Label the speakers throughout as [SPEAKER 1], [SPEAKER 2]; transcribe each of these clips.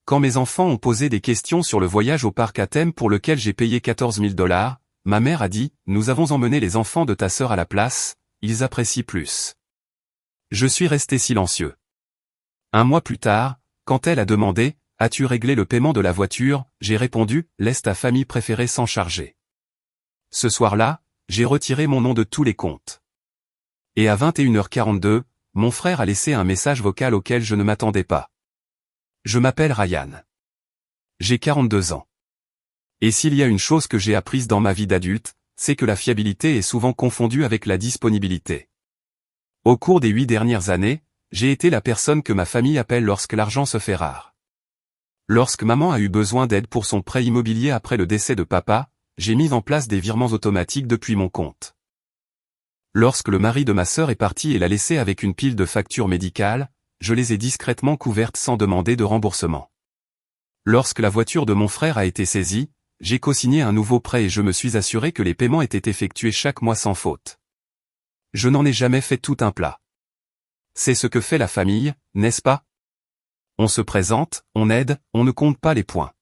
[SPEAKER 1] Quand mes enfants ont posé des questions sur le voyage au parc à thème pour lequel j'ai payé 14 000 $, ma mère a dit « Nous avons emmené les enfants de ta sœur à la place, ils apprécient plus. » Je suis resté silencieux. Un mois plus tard, quand elle a demandé « As-tu réglé le paiement de la voiture ?» j'ai répondu « Laisse ta famille préférée s'en charger. » Ce soir-là, j'ai retiré mon nom de tous les comptes. Et à 21h42, mon frère a laissé un message vocal auquel je ne m'attendais pas. Je m'appelle Ryan. J'ai 42 ans. Et s'il y a une chose que j'ai apprise dans ma vie d'adulte, c'est que la fiabilité est souvent confondue avec la disponibilité. Au cours des 8 dernières années, j'ai été la personne que ma famille appelle lorsque l'argent se fait rare. Lorsque maman a eu besoin d'aide pour son prêt immobilier après le décès de papa, j'ai mis en place des virements automatiques depuis mon compte. Lorsque le mari de ma sœur est parti et l'a laissé avec une pile de factures médicales, je les ai discrètement couvertes sans demander de remboursement. Lorsque la voiture de mon frère a été saisie, j'ai co-signé un nouveau prêt et je me suis assuré que les paiements étaient effectués chaque mois sans faute. Je n'en ai jamais fait tout un plat. C'est ce que fait la famille, n'est-ce pas? On se présente, on aide, on ne compte pas les points.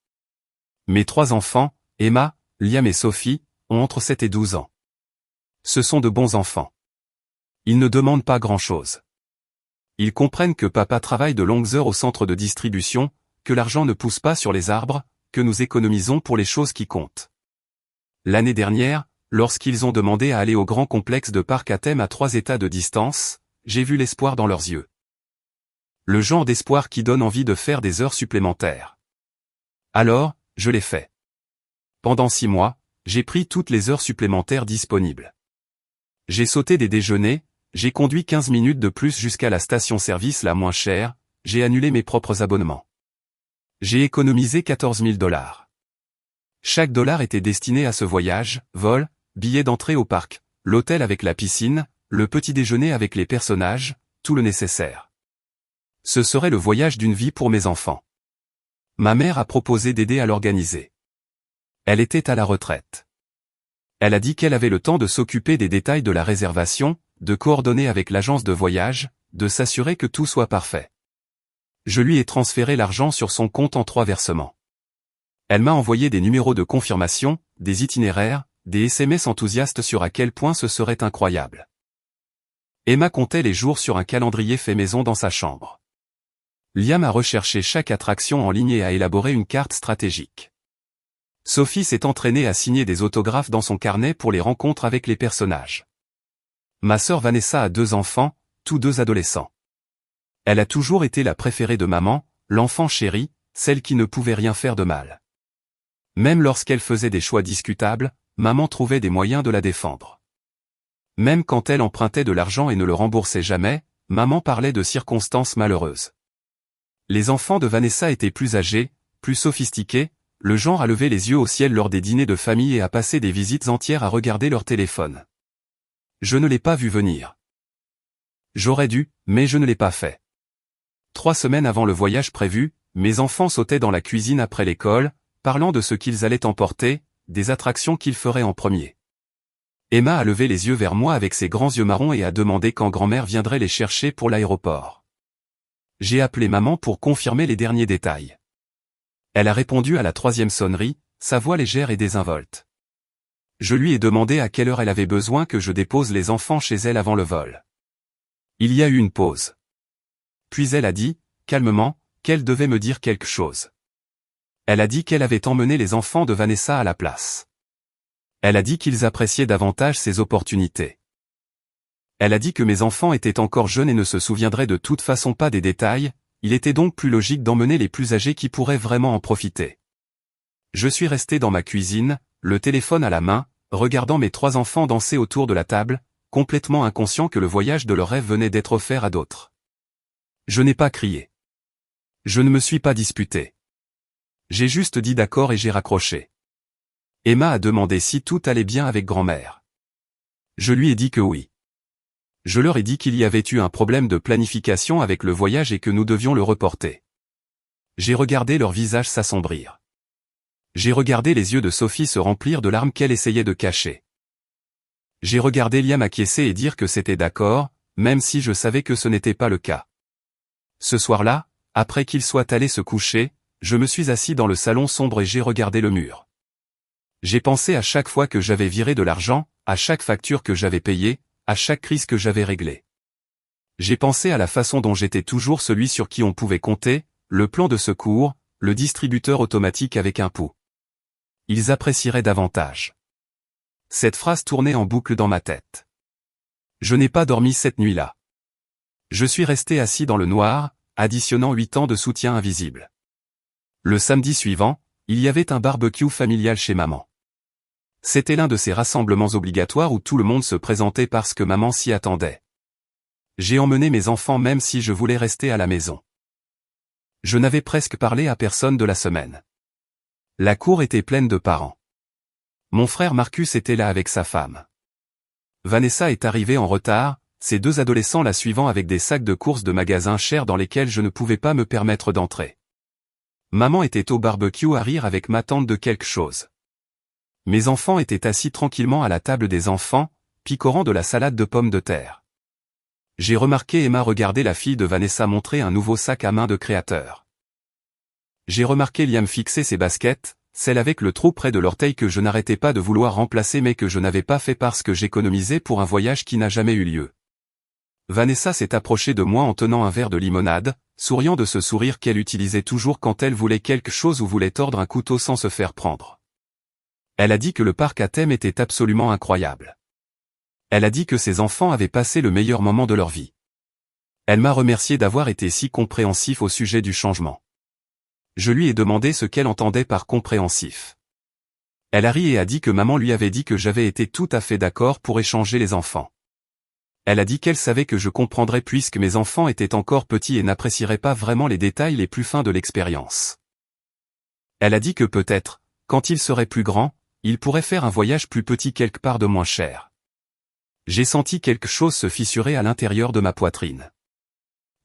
[SPEAKER 1] Mes 3 enfants, Emma, Liam et Sophie, ont entre 7 et 12 ans. Ce sont de bons enfants. Ils ne demandent pas grand-chose. Ils comprennent que papa travaille de longues heures au centre de distribution, que l'argent ne pousse pas sur les arbres, que nous économisons pour les choses qui comptent. L'année dernière, lorsqu'ils ont demandé à aller au grand complexe de parc à thème à 3 états de distance, j'ai vu l'espoir dans leurs yeux. Le genre d'espoir qui donne envie de faire des heures supplémentaires. Alors, je l'ai fait. Pendant 6 mois, j'ai pris toutes les heures supplémentaires disponibles. J'ai sauté des déjeuners, j'ai conduit 15 minutes de plus jusqu'à la station-service la moins chère, j'ai annulé mes propres abonnements. J'ai économisé 14 000 $. Chaque dollar était destiné à ce voyage, vol, billet d'entrée au parc, l'hôtel avec la piscine, le petit déjeuner avec les personnages, tout le nécessaire. Ce serait le voyage d'une vie pour mes enfants. Ma mère a proposé d'aider à l'organiser. Elle était à la retraite. Elle a dit qu'elle avait le temps de s'occuper des détails de la réservation, de coordonner avec l'agence de voyage, de s'assurer que tout soit parfait. Je lui ai transféré l'argent sur son compte en 3 versements. Elle m'a envoyé des numéros de confirmation, des itinéraires, des SMS enthousiastes sur à quel point ce serait incroyable. Emma comptait les jours sur un calendrier fait maison dans sa chambre. Liam a recherché chaque attraction en ligne et a élaboré une carte stratégique. Sophie s'est entraînée à signer des autographes dans son carnet pour les rencontres avec les personnages. Ma sœur Vanessa a 2 enfants, tous 2 adolescents. Elle a toujours été la préférée de maman, l'enfant chéri, celle qui ne pouvait rien faire de mal. Même lorsqu'elle faisait des choix discutables, maman trouvait des moyens de la défendre. Même quand elle empruntait de l'argent et ne le remboursait jamais, maman parlait de circonstances malheureuses. Les enfants de Vanessa étaient plus âgés, plus sophistiqués, le genre à lever les yeux au ciel lors des dîners de famille et à passer des visites entières à regarder leur téléphone. Je ne l'ai pas vu venir. J'aurais dû, mais je ne l'ai pas fait. 3 semaines avant le voyage prévu, mes enfants sautaient dans la cuisine après l'école, parlant de ce qu'ils allaient emporter, des attractions qu'ils feraient en premier. Emma a levé les yeux vers moi avec ses grands yeux marrons et a demandé quand grand-mère viendrait les chercher pour l'aéroport. J'ai appelé maman pour confirmer les derniers détails. Elle a répondu à la 3e sonnerie, sa voix légère et désinvolte. Je lui ai demandé à quelle heure elle avait besoin que je dépose les enfants chez elle avant le vol. Il y a eu une pause. Puis elle a dit, calmement, qu'elle devait me dire quelque chose. Elle a dit qu'elle avait emmené les enfants de Vanessa à la place. Elle a dit qu'ils appréciaient davantage ces opportunités. Elle a dit que mes enfants étaient encore jeunes et ne se souviendraient de toute façon pas des détails, il était donc plus logique d'emmener les plus âgés qui pourraient vraiment en profiter. Je suis resté dans ma cuisine, le téléphone à la main, regardant mes 3 enfants danser autour de la table, complètement inconscient que le voyage de leur rêve venait d'être offert à d'autres. Je n'ai pas crié. Je ne me suis pas disputé. J'ai juste dit d'accord et j'ai raccroché. Emma a demandé si tout allait bien avec grand-mère. Je lui ai dit que oui. Je leur ai dit qu'il y avait eu un problème de planification avec le voyage et que nous devions le reporter. J'ai regardé leur visage s'assombrir. J'ai regardé les yeux de Sophie se remplir de larmes qu'elle essayait de cacher. J'ai regardé Liam acquiescer et dire que c'était d'accord, même si je savais que ce n'était pas le cas. Ce soir-là, après qu'il soit allé se coucher, je me suis assis dans le salon sombre et j'ai regardé le mur. J'ai pensé à chaque fois que j'avais viré de l'argent, à chaque facture que j'avais payée, à chaque crise que j'avais réglée. J'ai pensé à la façon dont j'étais toujours celui sur qui on pouvait compter, le plan de secours, le distributeur automatique avec un pouls. Ils apprécieraient davantage. Cette phrase tournait en boucle dans ma tête. Je n'ai pas dormi cette nuit-là. Je suis resté assis dans le noir, additionnant 8 ans de soutien invisible. Le samedi suivant, il y avait un barbecue familial chez maman. C'était l'un de ces rassemblements obligatoires où tout le monde se présentait parce que maman s'y attendait. J'ai emmené mes enfants même si je voulais rester à la maison. Je n'avais presque parlé à personne de la semaine. La cour était pleine de parents. Mon frère Marcus était là avec sa femme. Vanessa est arrivée en retard, ces 2 adolescents la suivant avec des sacs de courses de magasins chers dans lesquels je ne pouvais pas me permettre d'entrer. Maman était au barbecue à rire avec ma tante de quelque chose. Mes enfants étaient assis tranquillement à la table des enfants, picorant de la salade de pommes de terre. J'ai remarqué Emma regarder la fille de Vanessa montrer un nouveau sac à main de créateur. J'ai remarqué Liam fixer ses baskets, celle avec le trou près de l'orteil que je n'arrêtais pas de vouloir remplacer mais que je n'avais pas fait parce que j'économisais pour un voyage qui n'a jamais eu lieu. Vanessa s'est approchée de moi en tenant un verre de limonade, souriant de ce sourire qu'elle utilisait toujours quand elle voulait quelque chose ou voulait tordre un couteau sans se faire prendre. Elle a dit que le parc à thème était absolument incroyable. Elle a dit que ses enfants avaient passé le meilleur moment de leur vie. Elle m'a remercié d'avoir été si compréhensif au sujet du changement. Je lui ai demandé ce qu'elle entendait par compréhensif. Elle a ri et a dit que maman lui avait dit que j'avais été tout à fait d'accord pour échanger les enfants. Elle a dit qu'elle savait que je comprendrais puisque mes enfants étaient encore petits et n'apprécieraient pas vraiment les détails les plus fins de l'expérience. Elle a dit que peut-être, quand ils seraient plus grands, ils pourraient faire un voyage plus petit quelque part de moins cher. J'ai senti quelque chose se fissurer à l'intérieur de ma poitrine.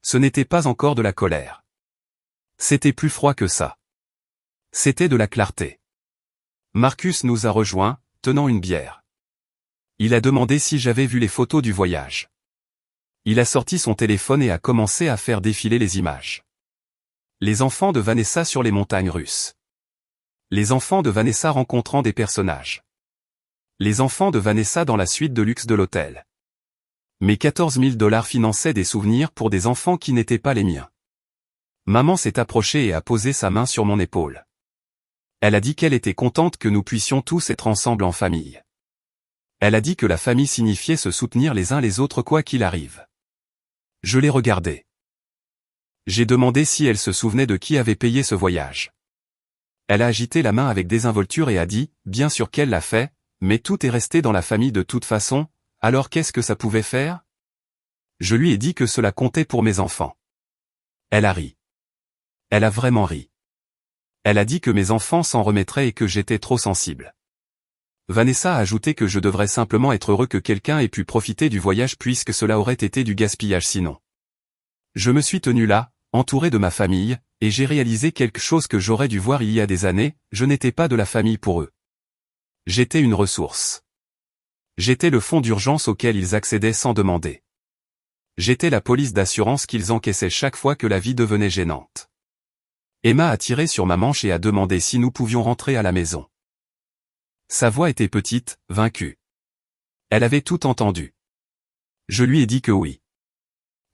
[SPEAKER 1] Ce n'était pas encore de la colère. C'était plus froid que ça. C'était de la clarté. Marcus nous a rejoints, tenant une bière. Il a demandé si j'avais vu les photos du voyage. Il a sorti son téléphone et a commencé à faire défiler les images. Les enfants de Vanessa sur les montagnes russes. Les enfants de Vanessa rencontrant des personnages. Les enfants de Vanessa dans la suite de luxe de l'hôtel. Mes 14 000 $ finançaient des souvenirs pour des enfants qui n'étaient pas les miens. Maman s'est approchée et a posé sa main sur mon épaule. Elle a dit qu'elle était contente que nous puissions tous être ensemble en famille. Elle a dit que la famille signifiait se soutenir les uns les autres quoi qu'il arrive. Je l'ai regardée. J'ai demandé si elle se souvenait de qui avait payé ce voyage. Elle a agité la main avec désinvolture et a dit, bien sûr qu'elle l'a fait, mais tout est resté dans la famille de toute façon, alors qu'est-ce que ça pouvait faire? Je lui ai dit que cela comptait pour mes enfants. Elle a ri. Elle a vraiment ri. Elle a dit que mes enfants s'en remettraient et que j'étais trop sensible. Vanessa a ajouté que je devrais simplement être heureux que quelqu'un ait pu profiter du voyage puisque cela aurait été du gaspillage sinon. Je me suis tenu là, entouré de ma famille, et j'ai réalisé quelque chose que j'aurais dû voir il y a des années, je n'étais pas de la famille pour eux. J'étais une ressource. J'étais le fonds d'urgence auquel ils accédaient sans demander. J'étais la police d'assurance qu'ils encaissaient chaque fois que la vie devenait gênante. Emma a tiré sur ma manche et a demandé si nous pouvions rentrer à la maison. Sa voix était petite, vaincue. Elle avait tout entendu. Je lui ai dit que oui.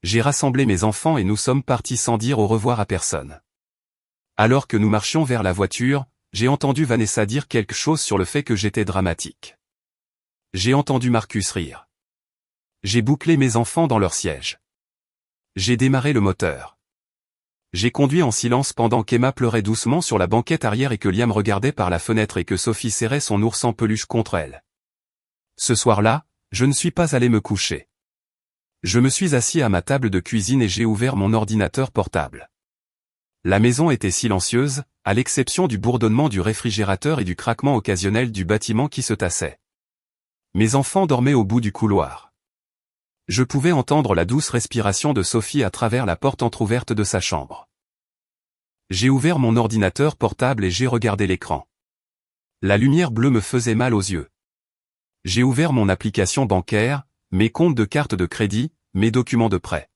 [SPEAKER 1] J'ai rassemblé mes enfants et nous sommes partis sans dire au revoir à personne. Alors que nous marchions vers la voiture, j'ai entendu Vanessa dire quelque chose sur le fait que j'étais dramatique. J'ai entendu Marcus rire. J'ai bouclé mes enfants dans leur siège. J'ai démarré le moteur. J'ai conduit en silence pendant qu'Emma pleurait doucement sur la banquette arrière et que Liam regardait par la fenêtre et que Sophie serrait son ours en peluche contre elle. Ce soir-là, je ne suis pas allé me coucher. Je me suis assis à ma table de cuisine et j'ai ouvert mon ordinateur portable. La maison était silencieuse, à l'exception du bourdonnement du réfrigérateur et du craquement occasionnel du bâtiment qui se tassait. Mes enfants dormaient au bout du couloir. Je pouvais entendre la douce respiration de Sophie à travers la porte entr'ouverte de sa chambre. J'ai ouvert mon ordinateur portable et j'ai regardé l'écran. La lumière bleue me faisait mal aux yeux. J'ai ouvert mon application bancaire, mes comptes de carte de crédit, mes documents de prêt.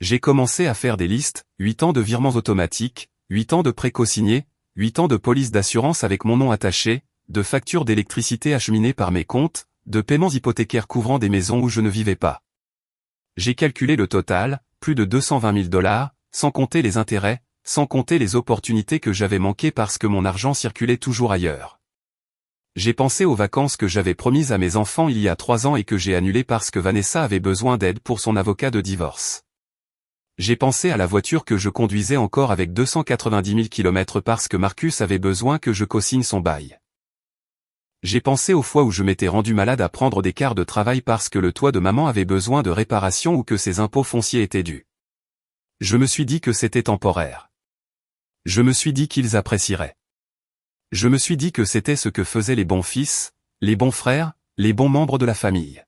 [SPEAKER 1] J'ai commencé à faire des listes, 8 ans de virements automatiques, 8 ans de prêt co-signé, 8 ans de police d'assurance avec mon nom attaché, de factures d'électricité acheminées par mes comptes, de paiements hypothécaires couvrant des maisons où je ne vivais pas. J'ai calculé le total, plus de 220 000 $, sans compter les intérêts, sans compter les opportunités que j'avais manquées parce que mon argent circulait toujours ailleurs. J'ai pensé aux vacances que j'avais promises à mes enfants il y a 3 ans et que j'ai annulées parce que Vanessa avait besoin d'aide pour son avocat de divorce. J'ai pensé à la voiture que je conduisais encore avec 290 000 km parce que Marcus avait besoin que je co-signe son bail. J'ai pensé aux fois où je m'étais rendu malade à prendre des quarts de travail parce que le toit de maman avait besoin de réparation ou que ses impôts fonciers étaient dus. Je me suis dit que c'était temporaire. Je me suis dit qu'ils apprécieraient. Je me suis dit que c'était ce que faisaient les bons fils, les bons frères, les bons membres de la famille.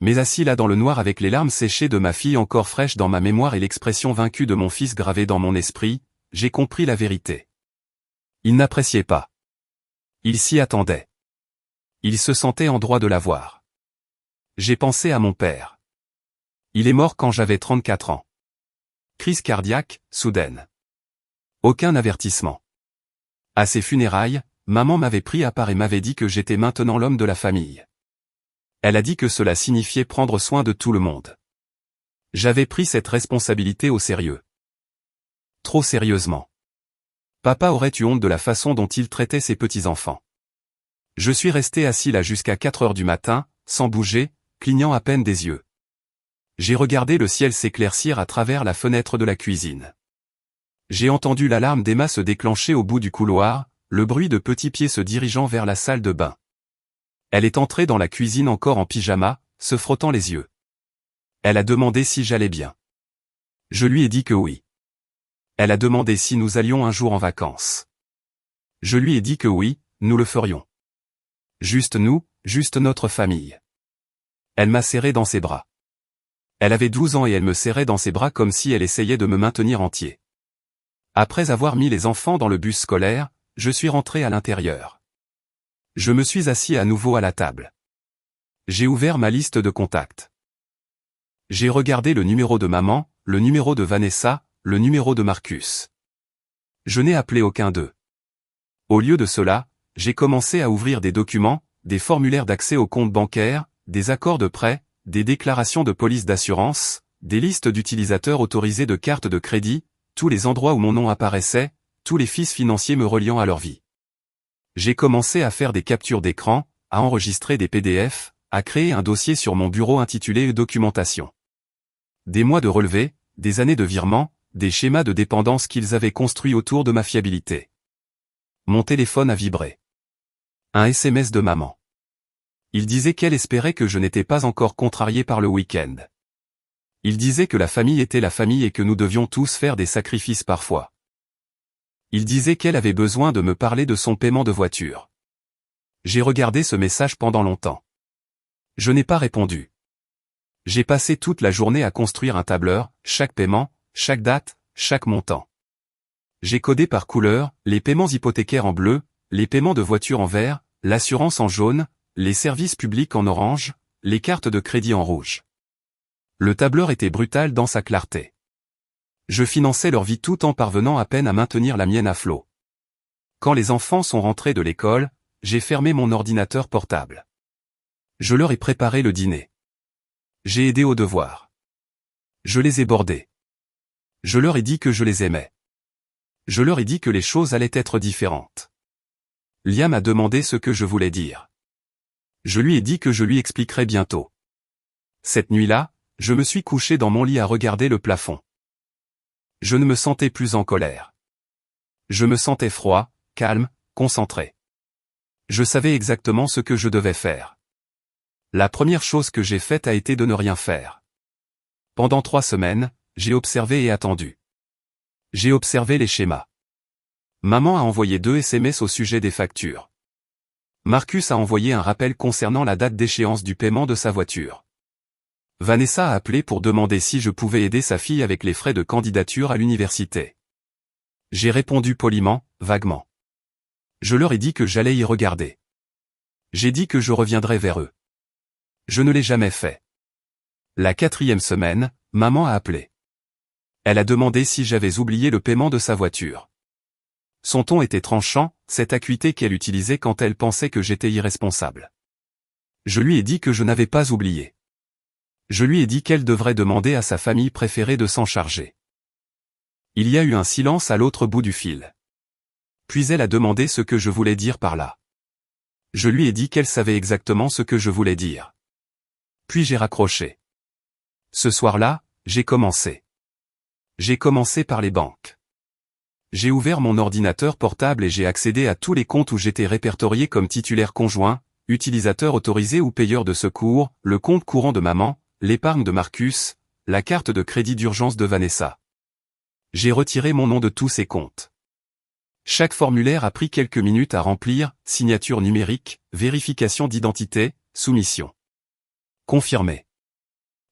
[SPEAKER 1] Mais assis là dans le noir avec les larmes séchées de ma fille encore fraîches dans ma mémoire et l'expression vaincue de mon fils gravée dans mon esprit, j'ai compris la vérité. Il n'appréciait pas. Il s'y attendait. Il se sentait en droit de l'avoir. J'ai pensé à mon père. Il est mort quand j'avais 34 ans. Crise cardiaque, soudaine. Aucun avertissement. À ses funérailles, maman m'avait pris à part et m'avait dit que j'étais maintenant l'homme de la famille. Elle a dit que cela signifiait prendre soin de tout le monde. J'avais pris cette responsabilité au sérieux. Trop sérieusement. Papa aurait eu honte de la façon dont il traitait ses petits-enfants. Je suis resté assis là jusqu'à 4 heures du matin, sans bouger, clignant à peine des yeux. J'ai regardé le ciel s'éclaircir à travers la fenêtre de la cuisine. J'ai entendu l'alarme d'Emma se déclencher au bout du couloir, le bruit de petits pieds se dirigeant vers la salle de bain. Elle est entrée dans la cuisine encore en pyjama, se frottant les yeux. Elle a demandé si j'allais bien. Je lui ai dit que oui. Elle a demandé si nous allions un jour en vacances. Je lui ai dit que oui, nous le ferions. Juste nous, juste notre famille. Elle m'a serré dans ses bras. Elle avait 12 ans et elle me serrait dans ses bras comme si elle essayait de me maintenir entier. Après avoir mis les enfants dans le bus scolaire, je suis rentré à l'intérieur. Je me suis assis à nouveau à la table. J'ai ouvert ma liste de contacts. J'ai regardé le numéro de maman, le numéro de Vanessa, le numéro de Marcus. Je n'ai appelé aucun d'eux. Au lieu de cela, j'ai commencé à ouvrir des documents, des formulaires d'accès aux comptes bancaires, des accords de prêt, des déclarations de police d'assurance, des listes d'utilisateurs autorisés de cartes de crédit, tous les endroits où mon nom apparaissait, tous les fils financiers me reliant à leur vie. J'ai commencé à faire des captures d'écran, à enregistrer des PDF, à créer un dossier sur mon bureau intitulé « Documentation ». Des mois de relevés, des années de virements, des schémas de dépendance qu'ils avaient construits autour de ma fiabilité. Mon téléphone a vibré. Un SMS de maman. Il disait qu'elle espérait que je n'étais pas encore contrarié par le week-end. Il disait que la famille était la famille et que nous devions tous faire des sacrifices parfois. Il disait qu'elle avait besoin de me parler de son paiement de voiture. J'ai regardé ce message pendant longtemps. Je n'ai pas répondu. J'ai passé toute la journée à construire un tableur, chaque paiement, chaque date, chaque montant. J'ai codé par couleur, les paiements hypothécaires en bleu, les paiements de voiture en vert, l'assurance en jaune, les services publics en orange, les cartes de crédit en rouge. Le tableur était brutal dans sa clarté. Je finançais leur vie tout en parvenant à peine à maintenir la mienne à flot. Quand les enfants sont rentrés de l'école, j'ai fermé mon ordinateur portable. Je leur ai préparé le dîner. J'ai aidé aux devoirs. Je les ai bordés. Je leur ai dit que je les aimais. Je leur ai dit que les choses allaient être différentes. Liam m'a demandé ce que je voulais dire. Je lui ai dit que je lui expliquerais bientôt. Cette nuit-là, je me suis couché dans mon lit à regarder le plafond. Je ne me sentais plus en colère. Je me sentais froid, calme, concentré. Je savais exactement ce que je devais faire. La première chose que j'ai faite a été de ne rien faire. Pendant 3 semaines, j'ai observé et attendu. J'ai observé les schémas. Maman a envoyé 2 SMS au sujet des factures. Marcus a envoyé un rappel concernant la date d'échéance du paiement de sa voiture. Vanessa a appelé pour demander si je pouvais aider sa fille avec les frais de candidature à l'université. J'ai répondu poliment, vaguement. Je leur ai dit que j'allais y regarder. J'ai dit que je reviendrais vers eux. Je ne l'ai jamais fait. La 4e semaine, maman a appelé. Elle a demandé si j'avais oublié le paiement de sa voiture. Son ton était tranchant, cette acuité qu'elle utilisait quand elle pensait que j'étais irresponsable. Je lui ai dit que je n'avais pas oublié. Je lui ai dit qu'elle devrait demander à sa famille préférée de s'en charger. Il y a eu un silence à l'autre bout du fil. Puis elle a demandé ce que je voulais dire par là. Je lui ai dit qu'elle savait exactement ce que je voulais dire. Puis j'ai raccroché. Ce soir-là, j'ai commencé. J'ai commencé par les banques. J'ai ouvert mon ordinateur portable et j'ai accédé à tous les comptes où j'étais répertorié comme titulaire conjoint, utilisateur autorisé ou payeur de secours, le compte courant de maman, l'épargne de Marcus, la carte de crédit d'urgence de Vanessa. J'ai retiré mon nom de tous ces comptes. Chaque formulaire a pris quelques minutes à remplir, signature numérique, vérification d'identité, soumission. Confirmé.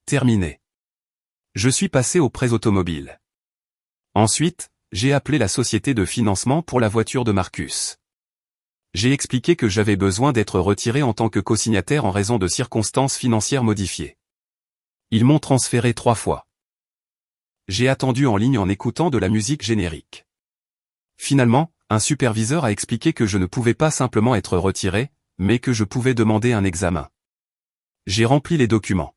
[SPEAKER 1] Terminé. Je suis passé aux prêts automobiles. Ensuite, j'ai appelé la société de financement pour la voiture de Marcus. J'ai expliqué que j'avais besoin d'être retiré en tant que cosignataire en raison de circonstances financières modifiées. Ils m'ont transféré 3 fois. J'ai attendu en ligne en écoutant de la musique générique. Finalement, un superviseur a expliqué que je ne pouvais pas simplement être retiré, mais que je pouvais demander un examen. J'ai rempli les documents.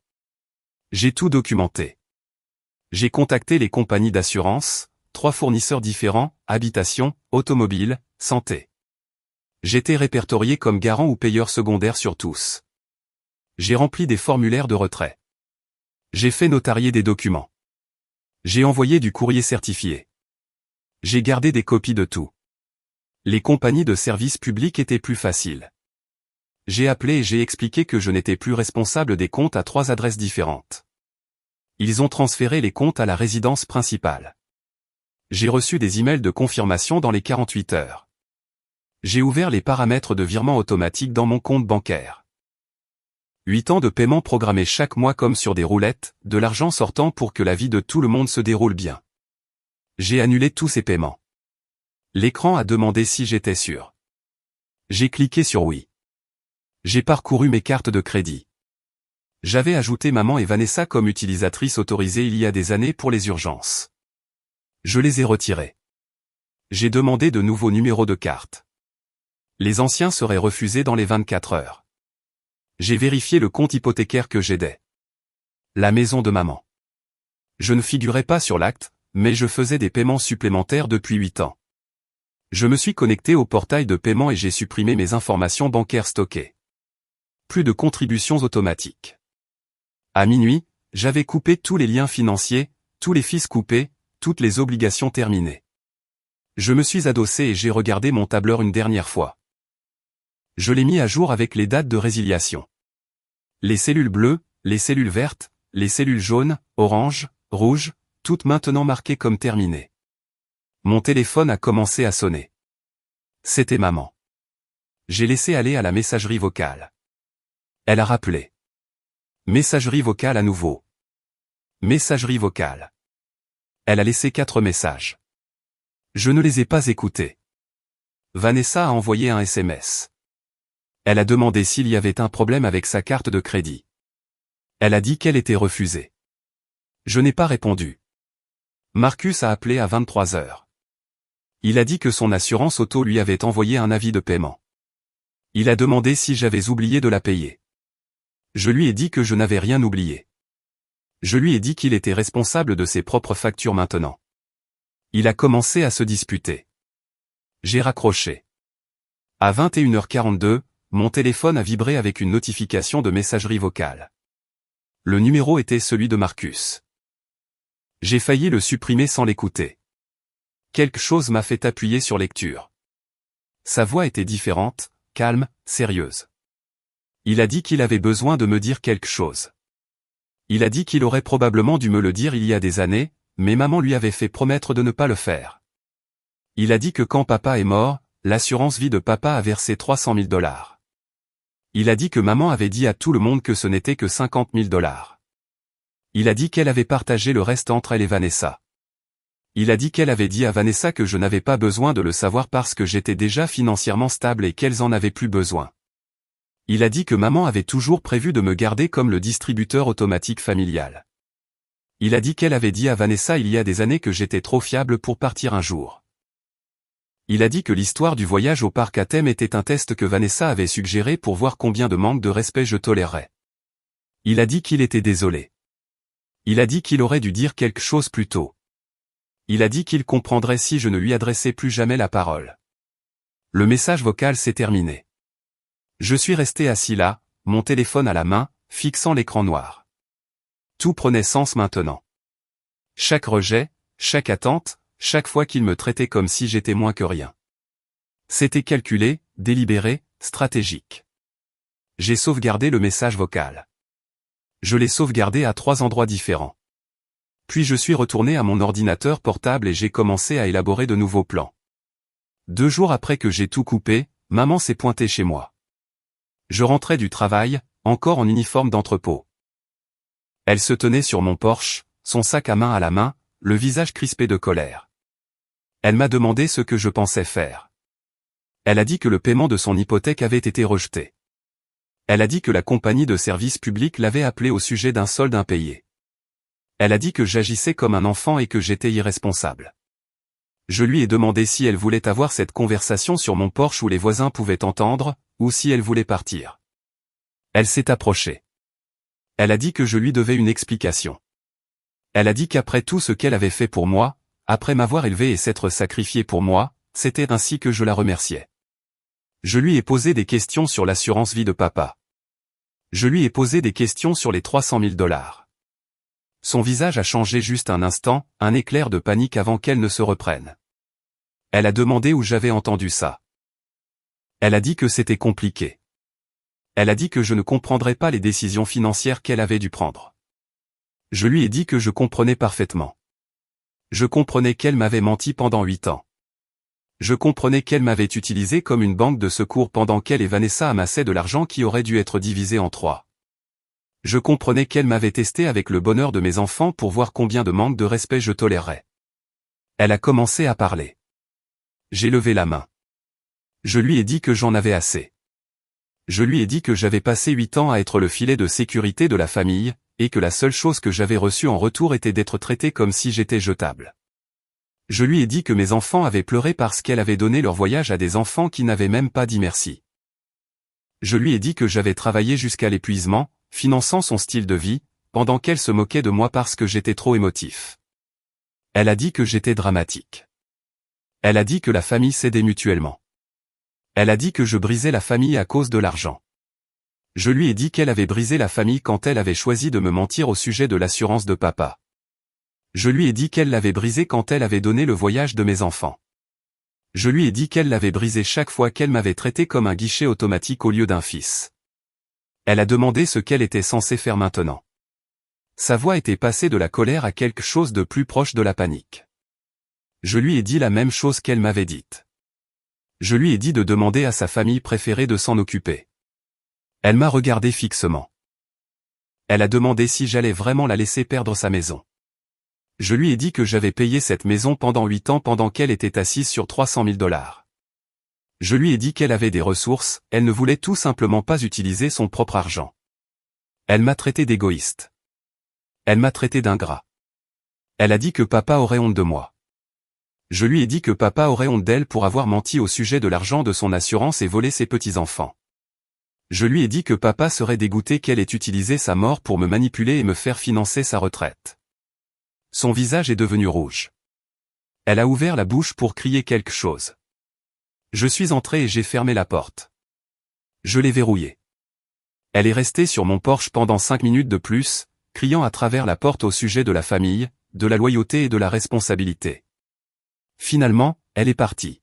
[SPEAKER 1] J'ai tout documenté. J'ai contacté les compagnies d'assurance, 3 fournisseurs différents, habitation, automobile, santé. J'étais répertorié comme garant ou payeur secondaire sur tous. J'ai rempli des formulaires de retrait. J'ai fait notarier des documents. J'ai envoyé du courrier certifié. J'ai gardé des copies de tout. Les compagnies de services publics étaient plus faciles. J'ai appelé et j'ai expliqué que je n'étais plus responsable des comptes à 3 adresses différentes. Ils ont transféré les comptes à la résidence principale. J'ai reçu des emails de confirmation dans les 48 heures. J'ai ouvert les paramètres de virement automatique dans mon compte bancaire. 8 ans de paiement programmé chaque mois comme sur des roulettes, de l'argent sortant pour que la vie de tout le monde se déroule bien. J'ai annulé tous ces paiements. L'écran a demandé si j'étais sûr. J'ai cliqué sur oui. J'ai parcouru mes cartes de crédit. J'avais ajouté maman et Vanessa comme utilisatrices autorisées il y a des années pour les urgences. Je les ai retirées. J'ai demandé de nouveaux numéros de carte. Les anciens seraient refusés dans les 24 heures. J'ai vérifié le compte hypothécaire que j'aidais. La maison de maman. Je ne figurais pas sur l'acte, mais je faisais des paiements supplémentaires depuis 8 ans. Je me suis connecté au portail de paiement et j'ai supprimé mes informations bancaires stockées. Plus de contributions automatiques. À minuit, j'avais coupé tous les liens financiers, tous les fils coupés, toutes les obligations terminées. Je me suis adossé et j'ai regardé mon tableur une dernière fois. Je l'ai mis à jour avec les dates de résiliation. Les cellules bleues, les cellules vertes, les cellules jaunes, oranges, rouges, toutes maintenant marquées comme terminées. Mon téléphone a commencé à sonner. C'était maman. J'ai laissé aller à la messagerie vocale. Elle a rappelé. Messagerie vocale à nouveau. Messagerie vocale. Elle a laissé 4 messages. Je ne les ai pas écoutés. Vanessa a envoyé un SMS. Elle a demandé s'il y avait un problème avec sa carte de crédit. Elle a dit qu'elle était refusée. Je n'ai pas répondu. Marcus a appelé à 23 heures. Il a dit que son assurance auto lui avait envoyé un avis de paiement. Il a demandé si j'avais oublié de la payer. Je lui ai dit que je n'avais rien oublié. Je lui ai dit qu'il était responsable de ses propres factures maintenant. Il a commencé à se disputer. J'ai raccroché. À 21h42, mon téléphone a vibré avec une notification de messagerie vocale. Le numéro était celui de Marcus. J'ai failli le supprimer sans l'écouter. Quelque chose m'a fait appuyer sur lecture. Sa voix était différente, calme, sérieuse. Il a dit qu'il avait besoin de me dire quelque chose. Il a dit qu'il aurait probablement dû me le dire il y a des années, mais maman lui avait fait promettre de ne pas le faire. Il a dit que quand papa est mort, l'assurance vie de papa a versé 300 000 $. Il a dit que maman avait dit à tout le monde que ce n'était que 50 000 $. Il a dit qu'elle avait partagé le reste entre elle et Vanessa. Il a dit qu'elle avait dit à Vanessa que je n'avais pas besoin de le savoir parce que j'étais déjà financièrement stable et qu'elles en avaient plus besoin. Il a dit que maman avait toujours prévu de me garder comme le distributeur automatique familial. Il a dit qu'elle avait dit à Vanessa il y a des années que j'étais trop fiable pour partir un jour. Il a dit que l'histoire du voyage au parc à thème était un test que Vanessa avait suggéré pour voir combien de manque de respect je tolérerais. Il a dit qu'il était désolé. Il a dit qu'il aurait dû dire quelque chose plus tôt. Il a dit qu'il comprendrait si je ne lui adressais plus jamais la parole. Le message vocal s'est terminé. Je suis resté assis là, mon téléphone à la main, fixant l'écran noir. Tout prenait sens maintenant. Chaque rejet, chaque attente, chaque fois qu'il me traitait comme si j'étais moins que rien. C'était calculé, délibéré, stratégique. J'ai sauvegardé le message vocal. Je l'ai sauvegardé à 3 endroits différents. Puis je suis retourné à mon ordinateur portable et j'ai commencé à élaborer de nouveaux plans. 2 jours après que j'ai tout coupé, maman s'est pointée chez moi. Je rentrais du travail, encore en uniforme d'entrepôt. Elle se tenait sur mon porche, son sac à main à la main, le visage crispé de colère. Elle m'a demandé ce que je pensais faire. Elle a dit que le paiement de son hypothèque avait été rejeté. Elle a dit que la compagnie de service public l'avait appelée au sujet d'un solde impayé. Elle a dit que j'agissais comme un enfant et que j'étais irresponsable. Je lui ai demandé si elle voulait avoir cette conversation sur mon porche où les voisins pouvaient entendre, ou si elle voulait partir. Elle s'est approchée. Elle a dit que je lui devais une explication. Elle a dit qu'après tout ce qu'elle avait fait pour moi, après m'avoir élevé et s'être sacrifiée pour moi, c'était ainsi que je la remerciais. Je lui ai posé des questions sur l'assurance vie de papa. Je lui ai posé des questions sur les 300 000 $. Son visage a changé juste un instant, un éclair de panique avant qu'elle ne se reprenne. Elle a demandé où j'avais entendu ça. Elle a dit que c'était compliqué. Elle a dit que je ne comprendrais pas les décisions financières qu'elle avait dû prendre. Je lui ai dit que je comprenais parfaitement. Je comprenais qu'elle m'avait menti pendant 8 ans. Je comprenais qu'elle m'avait utilisé comme une banque de secours pendant qu'elle et Vanessa amassaient de l'argent qui aurait dû être divisé en 3. Je comprenais qu'elle m'avait testé avec le bonheur de mes enfants pour voir combien de manque de respect je tolérerais. Elle a commencé à parler. J'ai levé la main. Je lui ai dit que j'en avais assez. Je lui ai dit que j'avais passé 8 ans à être le filet de sécurité de la famille, et que la seule chose que j'avais reçue en retour était d'être traité comme si j'étais jetable. Je lui ai dit que mes enfants avaient pleuré parce qu'elle avait donné leur voyage à des enfants qui n'avaient même pas dit merci. Je lui ai dit que j'avais travaillé jusqu'à l'épuisement, finançant son style de vie, pendant qu'elle se moquait de moi parce que j'étais trop émotif. Elle a dit que j'étais dramatique. Elle a dit que la famille s'aidait mutuellement. Elle a dit que je brisais la famille à cause de l'argent. Je lui ai dit qu'elle avait brisé la famille quand elle avait choisi de me mentir au sujet de l'assurance de papa. Je lui ai dit qu'elle l'avait brisé quand elle avait donné le voyage de mes enfants. Je lui ai dit qu'elle l'avait brisé chaque fois qu'elle m'avait traité comme un guichet automatique au lieu d'un fils. Elle a demandé ce qu'elle était censée faire maintenant. Sa voix était passée de la colère à quelque chose de plus proche de la panique. Je lui ai dit la même chose qu'elle m'avait dite. Je lui ai dit de demander à sa famille préférée de s'en occuper. Elle m'a regardé fixement. Elle a demandé si j'allais vraiment la laisser perdre sa maison. Je lui ai dit que j'avais payé cette maison pendant 8 ans pendant qu'elle était assise sur 300 000 $. Je lui ai dit qu'elle avait des ressources, elle ne voulait tout simplement pas utiliser son propre argent. Elle m'a traité d'égoïste. Elle m'a traité d'ingrat. Elle a dit que papa aurait honte de moi. Je lui ai dit que papa aurait honte d'elle pour avoir menti au sujet de l'argent de son assurance et volé ses petits-enfants. Je lui ai dit que papa serait dégoûté qu'elle ait utilisé sa mort pour me manipuler et me faire financer sa retraite. Son visage est devenu rouge. Elle a ouvert la bouche pour crier quelque chose. Je suis entré et j'ai fermé la porte. Je l'ai verrouillée. Elle est restée sur mon porche pendant 5 minutes de plus, criant à travers la porte au sujet de la famille, de la loyauté et de la responsabilité. Finalement, elle est partie.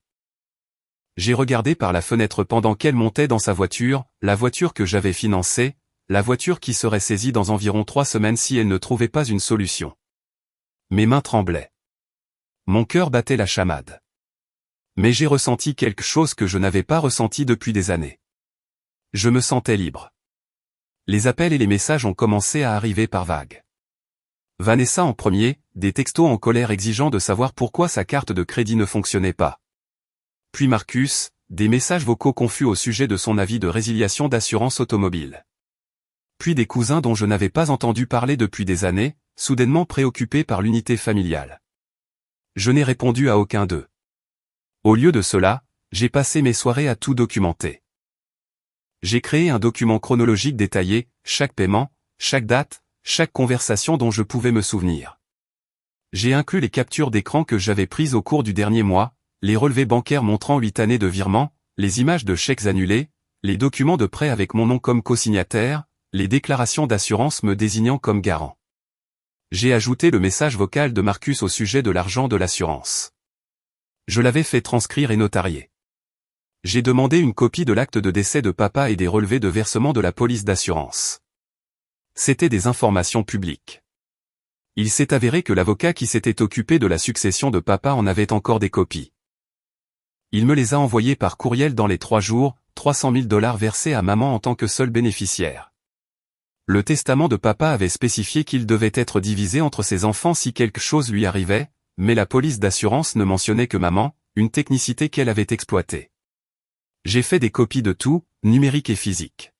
[SPEAKER 1] J'ai regardé par la fenêtre pendant qu'elle montait dans sa voiture, la voiture que j'avais financée, la voiture qui serait saisie dans environ 3 semaines si elle ne trouvait pas une solution. Mes mains tremblaient. Mon cœur battait la chamade. Mais j'ai ressenti quelque chose que je n'avais pas ressenti depuis des années. Je me sentais libre. Les appels et les messages ont commencé à arriver par vagues. Vanessa en premier, des textos en colère exigeant de savoir pourquoi sa carte de crédit ne fonctionnait pas. Puis Marcus, des messages vocaux confus au sujet de son avis de résiliation d'assurance automobile. Puis des cousins dont je n'avais pas entendu parler depuis des années, soudainement préoccupés par l'unité familiale. Je n'ai répondu à aucun d'eux. Au lieu de cela, j'ai passé mes soirées à tout documenter. J'ai créé un document chronologique détaillé, chaque paiement, chaque date, chaque conversation dont je pouvais me souvenir. J'ai inclus les captures d'écran que j'avais prises au cours du dernier mois, les relevés bancaires montrant 8 années de virement, les images de chèques annulés, les documents de prêt avec mon nom comme co-signataire, les déclarations d'assurance me désignant comme garant. J'ai ajouté le message vocal de Marcus au sujet de l'argent de l'assurance. Je l'avais fait transcrire et notarier. J'ai demandé une copie de l'acte de décès de papa et des relevés de versement de la police d'assurance. C'étaient des informations publiques. Il s'est avéré que l'avocat qui s'était occupé de la succession de papa en avait encore des copies. Il me les a envoyées par courriel dans les 3 jours, 300 000 $ versés à maman en tant que seul bénéficiaire. Le testament de papa avait spécifié qu'il devait être divisé entre ses enfants si quelque chose lui arrivait, mais la police d'assurance ne mentionnait que maman, une technicité qu'elle avait exploitée. J'ai fait des copies de tout, numériques et physiques.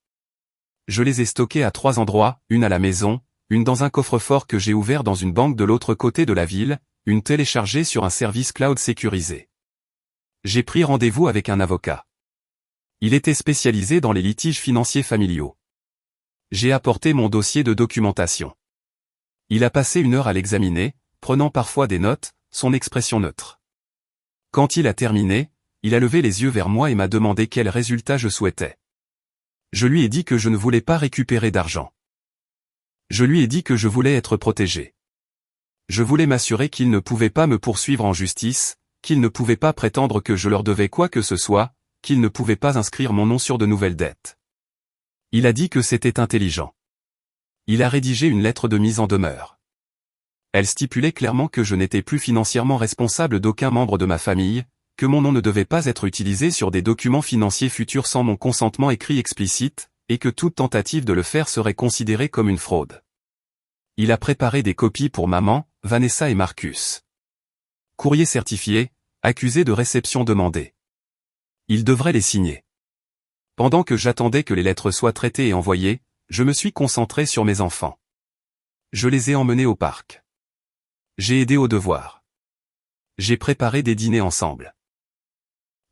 [SPEAKER 1] Je les ai stockées à 3 endroits, une à la maison, une dans un coffre-fort que j'ai ouvert dans une banque de l'autre côté de la ville, une téléchargée sur un service cloud sécurisé. J'ai pris rendez-vous avec un avocat. Il était spécialisé dans les litiges financiers familiaux. J'ai apporté mon dossier de documentation. Il a passé 1 heure à l'examiner, prenant parfois des notes, son expression neutre. Quand il a terminé, il a levé les yeux vers moi et m'a demandé quel résultat je souhaitais. Je lui ai dit que je ne voulais pas récupérer d'argent. Je lui ai dit que je voulais être protégé. Je voulais m'assurer qu'ils ne pouvaient pas me poursuivre en justice, qu'ils ne pouvaient pas prétendre que je leur devais quoi que ce soit, qu'ils ne pouvaient pas inscrire mon nom sur de nouvelles dettes. Il a dit que c'était intelligent. Il a rédigé une lettre de mise en demeure. Elle stipulait clairement que je n'étais plus financièrement responsable d'aucun membre de ma famille, que mon nom ne devait pas être utilisé sur des documents financiers futurs sans mon consentement écrit explicite, et que toute tentative de le faire serait considérée comme une fraude. Il a préparé des copies pour maman, Vanessa et Marcus. Courrier certifié, accusé de réception demandée. Il devrait les signer. Pendant que j'attendais que les lettres soient traitées et envoyées, je me suis concentré sur mes enfants. Je les ai emmenés au parc. J'ai aidé aux devoirs. J'ai préparé des dîners ensemble.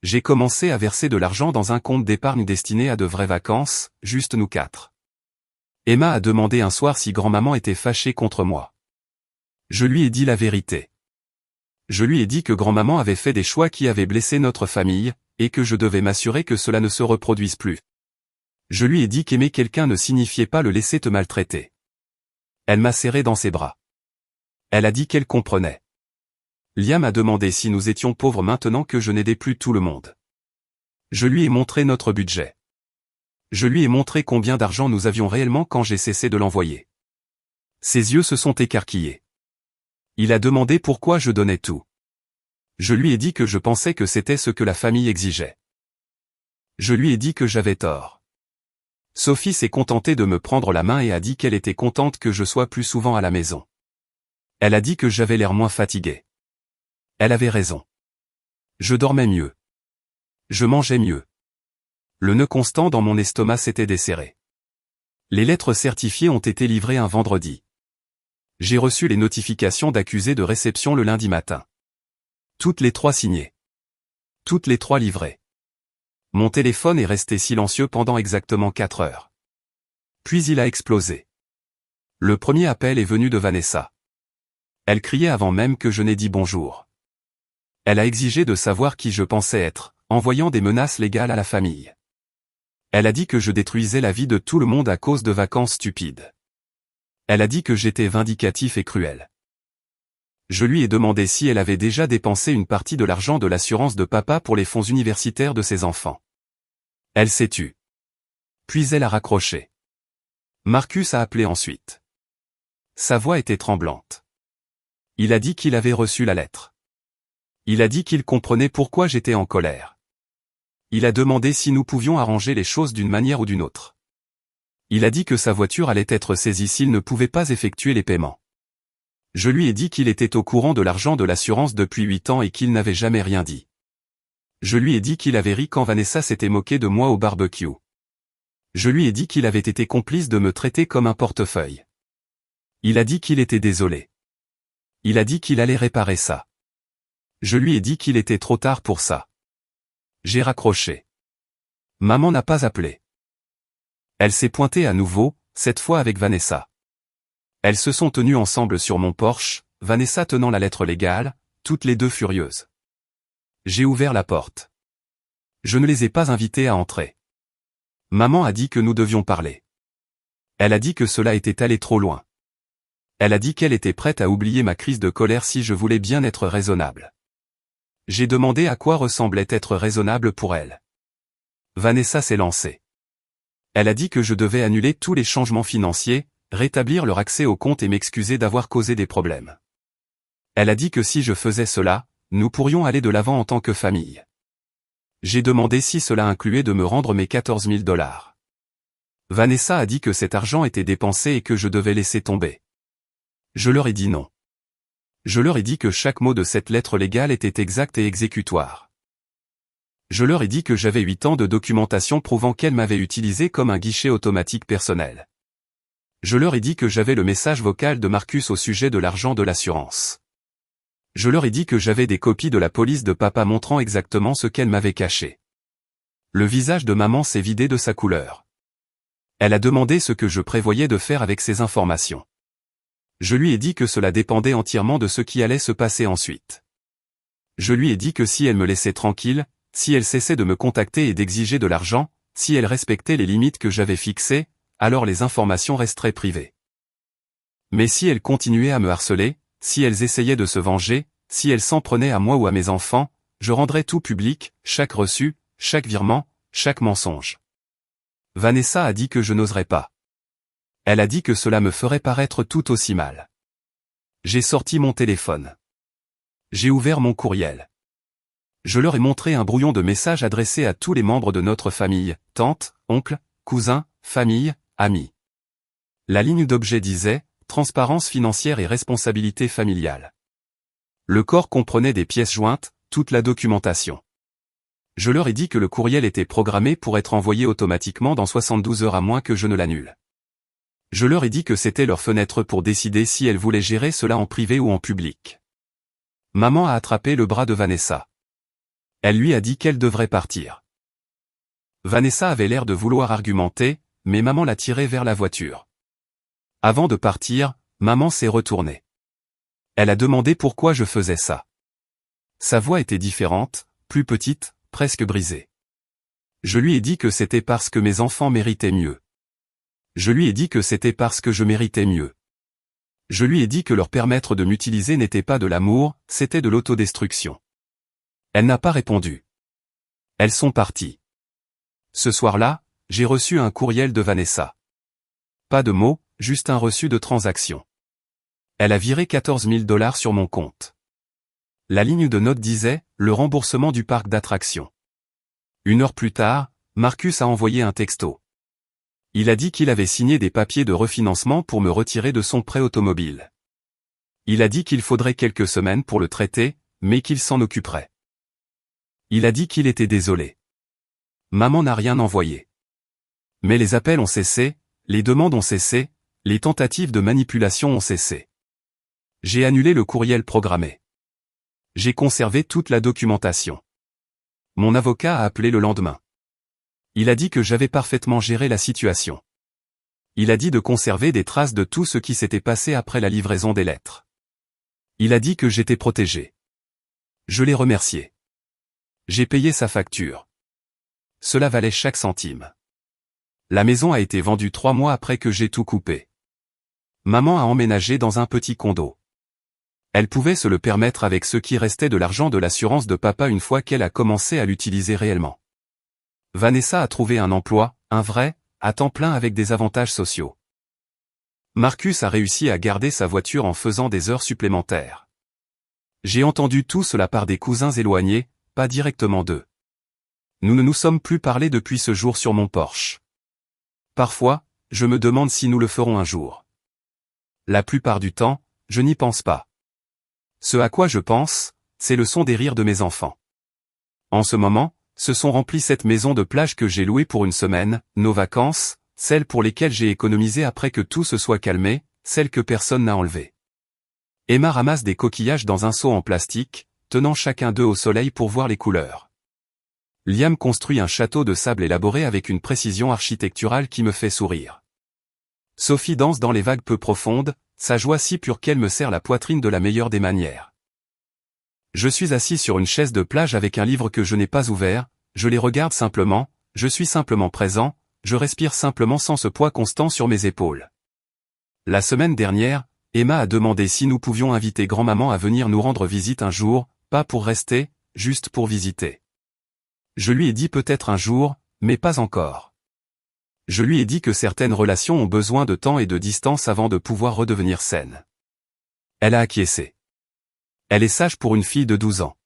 [SPEAKER 1] J'ai commencé à verser de l'argent dans un compte d'épargne destiné à de vraies vacances, juste nous 4. Emma a demandé un soir si grand-maman était fâchée contre moi. Je lui ai dit la vérité. Je lui ai dit que grand-maman avait fait des choix qui avaient blessé notre famille, et que je devais m'assurer que cela ne se reproduise plus. Je lui ai dit qu'aimer quelqu'un ne signifiait pas le laisser te maltraiter. Elle m'a serré dans ses bras. Elle a dit qu'elle comprenait. Liam a demandé si nous étions pauvres maintenant que je n'aidais plus tout le monde. Je lui ai montré notre budget. Je lui ai montré combien d'argent nous avions réellement quand j'ai cessé de l'envoyer. Ses yeux se sont écarquillés. Il a demandé pourquoi je donnais tout. Je lui ai dit que je pensais que c'était ce que la famille exigeait. Je lui ai dit que j'avais tort. Sophie s'est contentée de me prendre la main et a dit qu'elle était contente que je sois plus souvent à la maison. Elle a dit que j'avais l'air moins fatigué. Elle avait raison. Je dormais mieux. Je mangeais mieux. Le nœud constant dans mon estomac s'était desserré. Les lettres certifiées ont été livrées un vendredi. J'ai reçu les notifications d'accusés de réception le lundi matin. Toutes les 3 signées. Toutes les 3 livrées. Mon téléphone est resté silencieux pendant exactement 4 heures. Puis il a explosé. Le premier appel est venu de Vanessa. Elle criait avant même que je n'ai dit bonjour. Elle a exigé de savoir qui je pensais être, envoyant des menaces légales à la famille. Elle a dit que je détruisais la vie de tout le monde à cause de vacances stupides. Elle a dit que j'étais vindicatif et cruel. Je lui ai demandé si elle avait déjà dépensé une partie de l'argent de l'assurance de papa pour les fonds universitaires de ses enfants. Elle s'est tue. Puis elle a raccroché. Marcus a appelé ensuite. Sa voix était tremblante. Il a dit qu'il avait reçu la lettre. Il a dit qu'il comprenait pourquoi j'étais en colère. Il a demandé si nous pouvions arranger les choses d'une manière ou d'une autre. Il a dit que sa voiture allait être saisie s'il ne pouvait pas effectuer les paiements. Je lui ai dit qu'il était au courant de l'argent de l'assurance depuis 8 ans et qu'il n'avait jamais rien dit. Je lui ai dit qu'il avait ri quand Vanessa s'était moquée de moi au barbecue. Je lui ai dit qu'il avait été complice de me traiter comme un portefeuille. Il a dit qu'il était désolé. Il a dit qu'il allait réparer ça. Je lui ai dit qu'il était trop tard pour ça. J'ai raccroché. Maman n'a pas appelé. Elle s'est pointée à nouveau, cette fois avec Vanessa. Elles se sont tenues ensemble sur mon porche, Vanessa tenant la lettre légale, toutes les deux furieuses. J'ai ouvert la porte. Je ne les ai pas invitées à entrer. Maman a dit que nous devions parler. Elle a dit que cela était allé trop loin. Elle a dit qu'elle était prête à oublier ma crise de colère si je voulais bien être raisonnable. J'ai demandé à quoi ressemblait être raisonnable pour elle. Vanessa s'est lancée. Elle a dit que je devais annuler tous les changements financiers, rétablir leur accès au compte et m'excuser d'avoir causé des problèmes. Elle a dit que si je faisais cela, nous pourrions aller de l'avant en tant que famille. J'ai demandé si cela incluait de me rendre mes 14 000 $. Vanessa a dit que cet argent était dépensé et que je devais laisser tomber. Je leur ai dit non. Je leur ai dit que chaque mot de cette lettre légale était exact et exécutoire. Je leur ai dit que j'avais 8 ans de documentation prouvant qu'elle m'avait utilisé comme un guichet automatique personnel. Je leur ai dit que j'avais le message vocal de Marcus au sujet de l'argent de l'assurance. Je leur ai dit que j'avais des copies de la police de papa montrant exactement ce qu'elle m'avait caché. Le visage de maman s'est vidé de sa couleur. Elle a demandé ce que je prévoyais de faire avec ces informations. Je lui ai dit que cela dépendait entièrement de ce qui allait se passer ensuite. Je lui ai dit que si elle me laissait tranquille, si elle cessait de me contacter et d'exiger de l'argent, si elle respectait les limites que j'avais fixées, alors les informations resteraient privées. Mais si elle continuait à me harceler, si elles essayaient de se venger, si elles s'en prenaient à moi ou à mes enfants, je rendrais tout public, chaque reçu, chaque virement, chaque mensonge. Vanessa a dit que je n'oserais pas. Elle a dit que cela me ferait paraître tout aussi mal. J'ai sorti mon téléphone. J'ai ouvert mon courriel. Je leur ai montré un brouillon de messages adressés à tous les membres de notre famille, tantes, oncles, cousins, famille, amis. La ligne d'objet disait « Transparence financière et responsabilité familiale ». Le corps comprenait des pièces jointes, toute la documentation. Je leur ai dit que le courriel était programmé pour être envoyé automatiquement dans 72 heures à moins que je ne l'annule. Je leur ai dit que c'était leur fenêtre pour décider si elles voulaient gérer cela en privé ou en public. Maman a attrapé le bras de Vanessa. Elle lui a dit qu'elle devrait partir. Vanessa avait l'air de vouloir argumenter, mais maman l'a tirée vers la voiture. Avant de partir, maman s'est retournée. Elle a demandé pourquoi je faisais ça. Sa voix était différente, plus petite, presque brisée. Je lui ai dit que c'était parce que mes enfants méritaient mieux. Je lui ai dit que c'était parce que je méritais mieux. Je lui ai dit que leur permettre de m'utiliser n'était pas de l'amour, c'était de l'autodestruction. Elle n'a pas répondu. Elles sont parties. Ce soir-là, j'ai reçu un courriel de Vanessa. Pas de mots, juste un reçu de transaction. Elle a viré 14 000 $ sur mon compte. La ligne de note disait « Le remboursement du parc d'attractions ». 1 heure plus tard, Marcus a envoyé un texto. Il a dit qu'il avait signé des papiers de refinancement pour me retirer de son prêt automobile. Il a dit qu'il faudrait quelques semaines pour le traiter, mais qu'il s'en occuperait. Il a dit qu'il était désolé. Maman n'a rien envoyé. Mais les appels ont cessé, les demandes ont cessé, les tentatives de manipulation ont cessé. J'ai annulé le courriel programmé. J'ai conservé toute la documentation. Mon avocat a appelé le lendemain. Il a dit que j'avais parfaitement géré la situation. Il a dit de conserver des traces de tout ce qui s'était passé après la livraison des lettres. Il a dit que j'étais protégé. Je l'ai remercié. J'ai payé sa facture. Cela valait chaque centime. La maison a été vendue 3 mois après que j'ai tout coupé. Maman a emménagé dans un petit condo. Elle pouvait se le permettre avec ce qui restait de l'argent de l'assurance de papa une fois qu'elle a commencé à l'utiliser réellement. Vanessa a trouvé un emploi, un vrai, à temps plein avec des avantages sociaux. Marcus a réussi à garder sa voiture en faisant des heures supplémentaires. J'ai entendu tout cela par des cousins éloignés, pas directement d'eux. Nous ne nous sommes plus parlé depuis ce jour sur mon porche. Parfois, je me demande si nous le ferons un jour. La plupart du temps, je n'y pense pas. Ce à quoi je pense, c'est le son des rires de mes enfants. En ce moment, se sont remplies cette maison de plage que j'ai louée pour une semaine, nos vacances, celles pour lesquelles j'ai économisé après que tout se soit calmé, celle que personne n'a enlevée. Emma ramasse des coquillages dans un seau en plastique, tenant chacun d'eux au soleil pour voir les couleurs. Liam construit un château de sable élaboré avec une précision architecturale qui me fait sourire. Sophie danse dans les vagues peu profondes, sa joie si pure qu'elle me serre la poitrine de la meilleure des manières. Je suis assis sur une chaise de plage avec un livre que je n'ai pas ouvert, je les regarde simplement, je suis simplement présent, je respire simplement sans ce poids constant sur mes épaules. La semaine dernière, Emma a demandé si nous pouvions inviter grand-maman à venir nous rendre visite un jour, pas pour rester, juste pour visiter. Je lui ai dit peut-être un jour, mais pas encore. Je lui ai dit que certaines relations ont besoin de temps et de distance avant de pouvoir redevenir saines. Elle a acquiescé. Elle est sage pour une fille de 12 ans.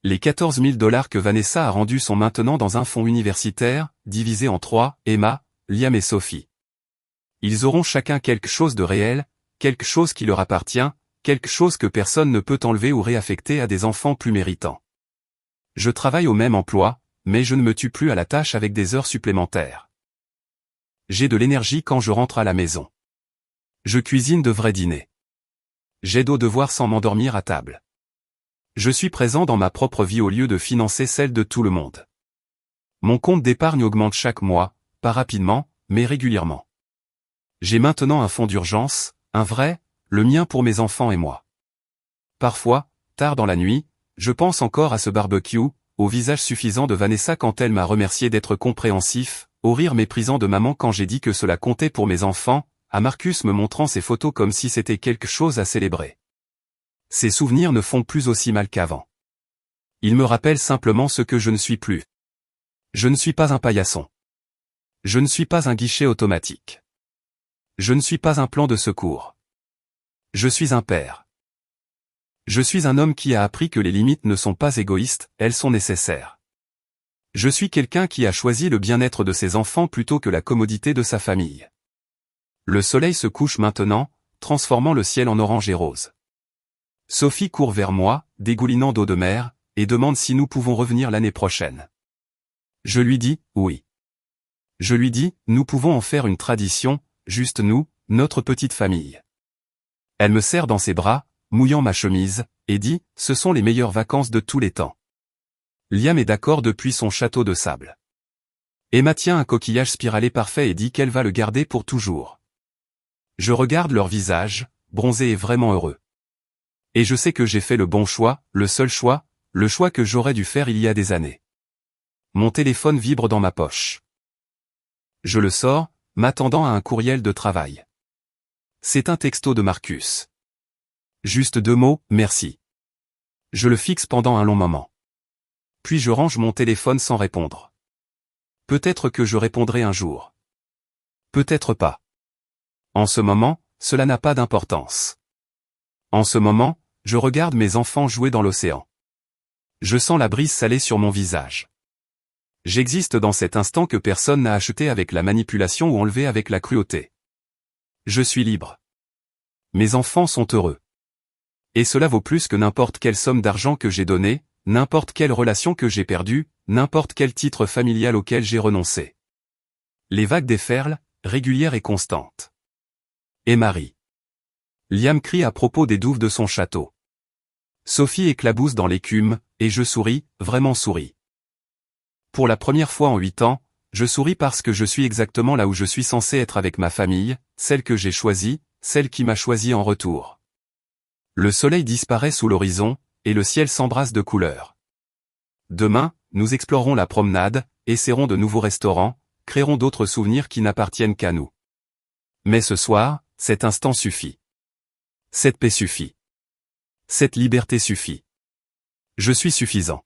[SPEAKER 1] Les 14 000 $ que Vanessa a rendus sont maintenant dans un fonds universitaire, divisé en 3, Emma, Liam et Sophie. Ils auront chacun quelque chose de réel, quelque chose qui leur appartient, quelque chose que personne ne peut enlever ou réaffecter à des enfants plus méritants. Je travaille au même emploi, mais je ne me tue plus à la tâche avec des heures supplémentaires. J'ai de l'énergie quand je rentre à la maison. Je cuisine de vrais dîners. J'aide aux devoirs sans m'endormir à table. Je suis présent dans ma propre vie au lieu de financer celle de tout le monde. Mon compte d'épargne augmente chaque mois, pas rapidement, mais régulièrement. J'ai maintenant un fonds d'urgence, un vrai, le mien pour mes enfants et moi. Parfois, tard dans la nuit, je pense encore à ce barbecue, au visage suffisant de Vanessa quand elle m'a remercié d'être compréhensif, au rire méprisant de maman quand j'ai dit que cela comptait pour mes enfants, à Marcus me montrant ses photos comme si c'était quelque chose à célébrer. Ces souvenirs ne font plus aussi mal qu'avant. Ils me rappellent simplement ce que je ne suis plus. Je ne suis pas un paillasson. Je ne suis pas un guichet automatique. Je ne suis pas un plan de secours. Je suis un père. Je suis un homme qui a appris que les limites ne sont pas égoïstes, elles sont nécessaires. Je suis quelqu'un qui a choisi le bien-être de ses enfants plutôt que la commodité de sa famille. Le soleil se couche maintenant, transformant le ciel en orange et rose. Sophie court vers moi, dégoulinant d'eau de mer, et demande si nous pouvons revenir l'année prochaine. Je lui dis, oui. Je lui dis, nous pouvons en faire une tradition, juste nous, notre petite famille. Elle me serre dans ses bras, mouillant ma chemise, et dit, ce sont les meilleures vacances de tous les temps. Liam est d'accord depuis son château de sable. Emma tient un coquillage spiralé parfait et dit qu'elle va le garder pour toujours. Je regarde leur visage, bronzé et vraiment heureux. Et je sais que j'ai fait le bon choix, le seul choix, le choix que j'aurais dû faire il y a des années. Mon téléphone vibre dans ma poche. Je le sors, m'attendant à un courriel de travail. C'est un texto de Marcus. Juste 2 mots, merci. Je le fixe pendant un long moment. Puis je range mon téléphone sans répondre. Peut-être que je répondrai un jour. Peut-être pas. En ce moment, cela n'a pas d'importance. En ce moment, je regarde mes enfants jouer dans l'océan. Je sens la brise salée sur mon visage. J'existe dans cet instant que personne n'a acheté avec la manipulation ou enlevé avec la cruauté. Je suis libre. Mes enfants sont heureux. Et cela vaut plus que n'importe quelle somme d'argent que j'ai donnée, n'importe quelle relation que j'ai perdue, n'importe quel titre familial auquel j'ai renoncé. Les vagues déferlent, régulières et constantes. Et Marie. Liam crie à propos des douves de son château. Sophie éclabousse dans l'écume, et je souris, vraiment souris. Pour la première fois en 8 ans, je souris parce que je suis exactement là où je suis censé être avec ma famille, celle que j'ai choisie, celle qui m'a choisi en retour. Le soleil disparaît sous l'horizon, et le ciel s'embrasse de couleurs. Demain, nous explorerons la promenade, essaierons de nouveaux restaurants, créerons d'autres souvenirs qui n'appartiennent qu'à nous. Mais ce soir, cet instant suffit. Cette paix suffit. Cette liberté suffit. Je suis suffisant.